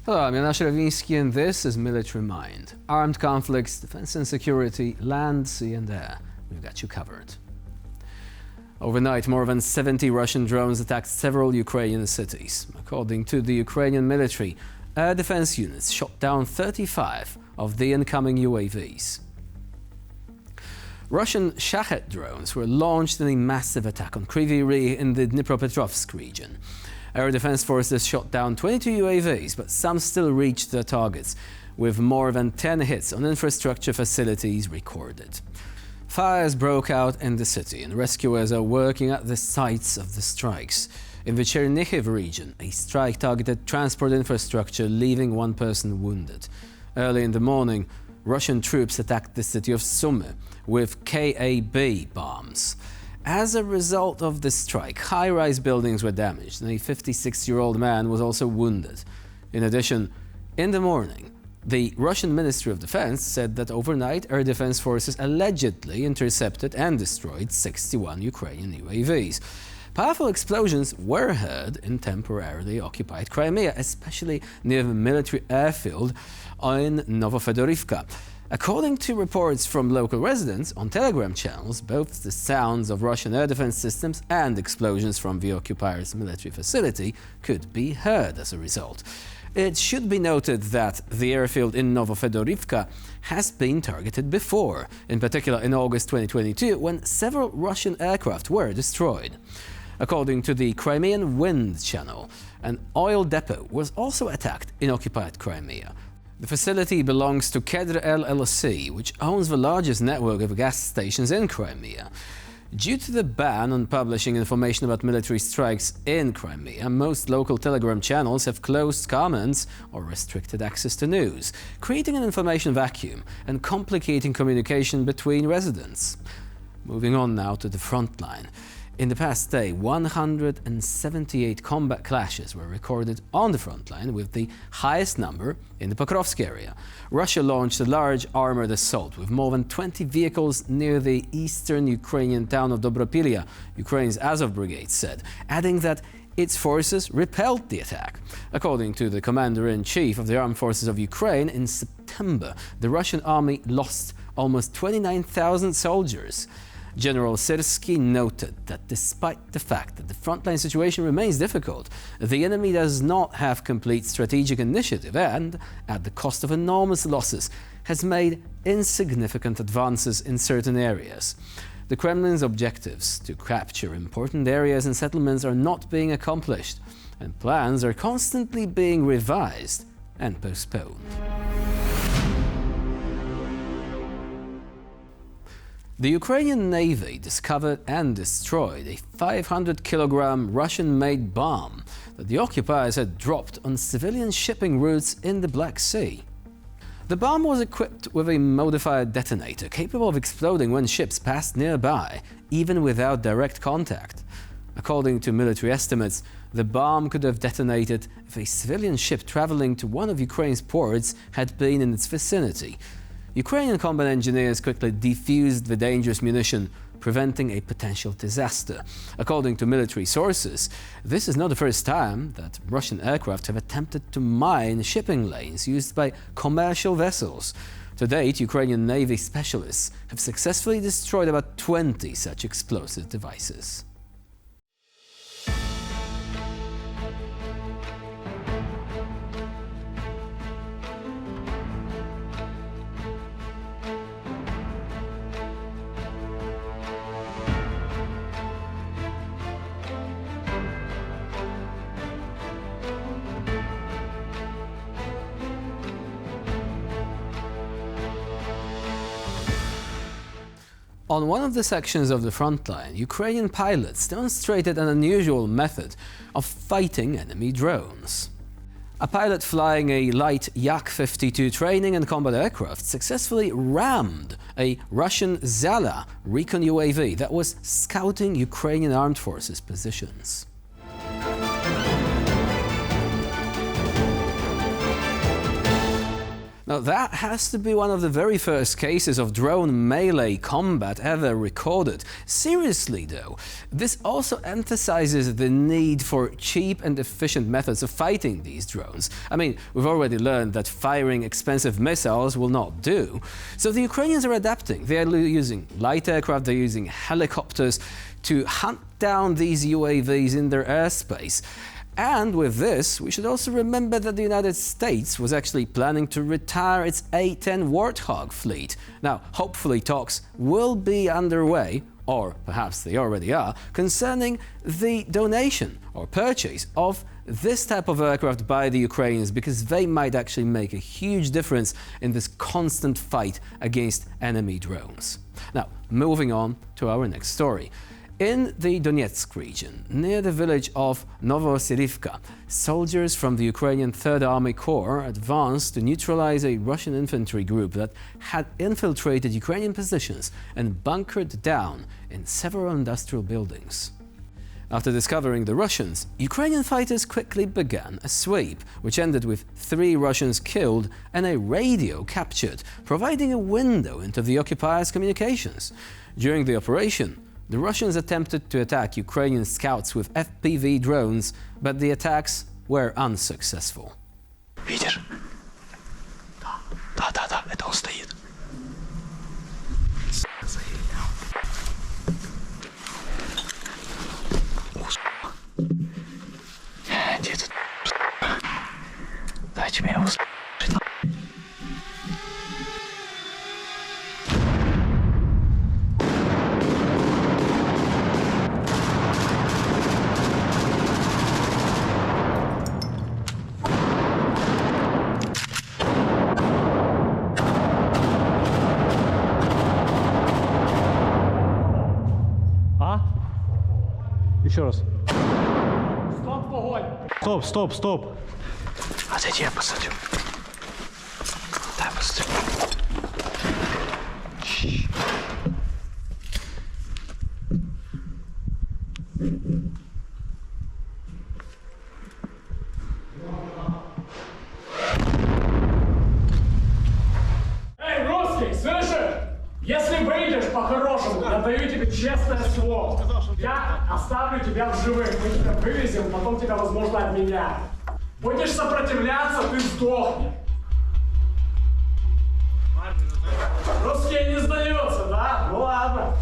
Hello, I'm Jonasz Rawiński and this is Military Mind. Armed conflicts, defense and security, land, sea and air. We've got you covered. Overnight, more than 70 Russian drones attacked several Ukrainian cities. According to the Ukrainian military, air defense units shot down 35 of the incoming UAVs. Russian Shahed drones were launched in a massive attack on Kryvyi Rih in the Dnipropetrovsk region. Air defense forces shot down 22 UAVs, but some still reached their targets, with more than 10 hits on infrastructure facilities recorded. Fires broke out in the city, and rescuers are working at the sites of the strikes. In the Chernihiv region, a strike targeted transport infrastructure, leaving one person wounded. Early in the morning, Russian troops attacked the city of Sumy with KAB bombs. As a result of the strike, high-rise buildings were damaged and a 56-year-old man was also wounded. In addition, in the morning, the Russian Ministry of Defense said that overnight air defense forces allegedly intercepted and destroyed 61 Ukrainian UAVs. Powerful explosions were heard in temporarily occupied Crimea, especially near the military airfield in Novoselivka. According to reports from local residents on Telegram channels, both the sounds of Russian air defense systems and explosions from the occupier's military facility could be heard as a result. It should be noted that the airfield in Novoselivka has been targeted before, in particular in August 2022, when several Russian aircraft were destroyed. According to the Crimean Wind Channel, an oil depot was also attacked in occupied Crimea. The facility belongs to Kedr LLC, which owns the largest network of gas stations in Crimea. Due to the ban on publishing information about military strikes in Crimea, most local Telegram channels have closed comments or restricted access to news, creating an information vacuum and complicating communication between residents. Moving on now to the front line. In the past day, 178 combat clashes were recorded on the front line, with the highest number in the Pokrovsk area. Russia launched a large armored assault with more than 20 vehicles near the eastern Ukrainian town of Dobropilya, Ukraine's Azov brigade said, adding that its forces repelled the attack. According to the commander-in-chief of the armed forces of Ukraine, in September, the Russian army lost almost 29,000 soldiers. General Syrsky noted that despite the fact that the frontline situation remains difficult, the enemy does not have complete strategic initiative and, at the cost of enormous losses, has made insignificant advances in certain areas. The Kremlin's objectives to capture important areas and settlements are not being accomplished, and plans are constantly being revised and postponed. The Ukrainian Navy discovered and destroyed a 500-kilogram Russian-made bomb that the occupiers had dropped on civilian shipping routes in the Black Sea. The bomb was equipped with a modified detonator capable of exploding when ships passed nearby, even without direct contact. According to military estimates, the bomb could have detonated if a civilian ship traveling to one of Ukraine's ports had been in its vicinity. Ukrainian combat engineers quickly defused the dangerous munition, preventing a potential disaster. According to military sources, this is not the first time that Russian aircraft have attempted to mine shipping lanes used by commercial vessels. To date, Ukrainian Navy specialists have successfully destroyed about 20 such explosive devices. On one of the sections of the front line, Ukrainian pilots demonstrated an unusual method of fighting enemy drones. A pilot flying a light Yak-52 training and combat aircraft successfully rammed a Russian Zala recon UAV that was scouting Ukrainian armed forces positions. Now, that has to be one of the very first cases of drone melee combat ever recorded. Seriously, though, this also emphasizes the need for cheap and efficient methods of fighting these drones. I mean, we've already learned that firing expensive missiles will not do. So the Ukrainians are adapting. They are using light aircraft, they're using helicopters to hunt down these UAVs in their airspace. And with this, we should also remember that the United States was actually planning to retire its A-10 Warthog fleet. Now, hopefully talks will be underway, or perhaps they already are, concerning the donation or purchase of this type of aircraft by the Ukrainians, because they might actually make a huge difference in this constant fight against enemy drones. Now, moving on to our next story. In the Donetsk region, near the village of Novoselivka, soldiers from the Ukrainian Third Army Corps advanced to neutralize a Russian infantry group that had infiltrated Ukrainian positions and bunkered down in several industrial buildings. After discovering the Russians, Ukrainian fighters quickly began a sweep, which ended with 3 Russians killed and a radio captured, providing a window into the occupiers' communications. During the operation, the Russians attempted to attack Ukrainian scouts with FPV drones, but the attacks were unsuccessful. Видишь? Да, это он стоит. Где тут? Дайте мне его слышать. Еще раз. Стоп. Отойди, я посмотрю. Дай посмотрю. Эй, русский, слышишь? Если выйдешь по-хорошему, я даю тебе честное слово. Я оставлю тебя в живых, мы тебя вывезем, потом тебя, возможно, обменяют. Будешь сопротивляться, ты сдохнешь. Русские не сдаются, да? Ну ладно.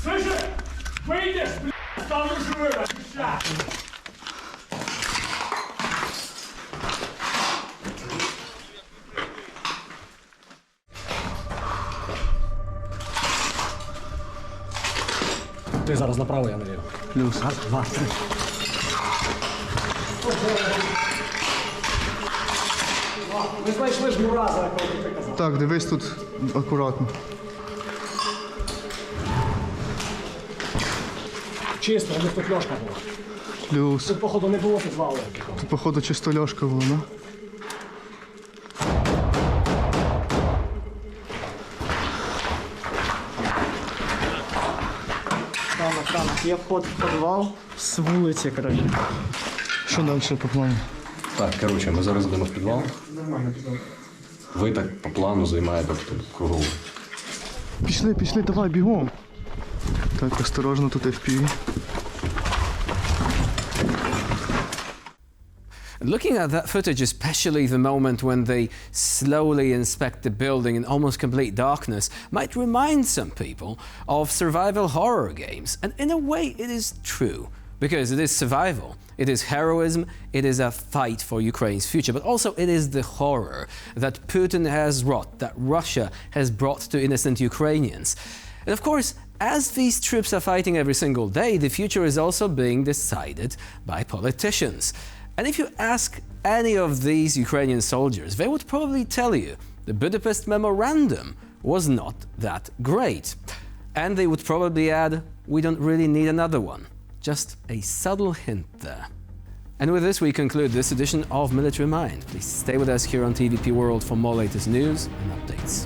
Слышишь? Выйдешь, блядь, оставлю живым, обещаю. Ти зараз направо, я наліво. Плюс. Раз, два, три. Ми знайшли жмура, за якого ти казав. Так, дивись тут акуратно. Чисто, у них тут льошка була. Плюс. Тут, походу, не було підвалу. Тут, походу, чисто льошка була, ну. Там є вход в підвал з вулиці, коротше. Що далі по плану? Так, коротше, ми зараз йдемо в підвал. Ви так по плану займаєте тут кругу. Пішли, давай, бігом. Так, осторожно, тут FPV. Looking at that footage, especially the moment when they slowly inspect the building in almost complete darkness, might remind some people of survival horror games. And in a way, it is true, because it is survival, it is heroism, it is a fight for Ukraine's future, but also it is the horror that Putin has wrought, that Russia has brought to innocent Ukrainians. And of course, as these troops are fighting every single day, the future is also being decided by politicians. And if you ask any of these Ukrainian soldiers, they would probably tell you the Budapest Memorandum was not that great. And they would probably add, we don't really need another one. Just a subtle hint there. And with this, we conclude this edition of Military Mind. Please stay with us here on TVP World for more latest news and updates.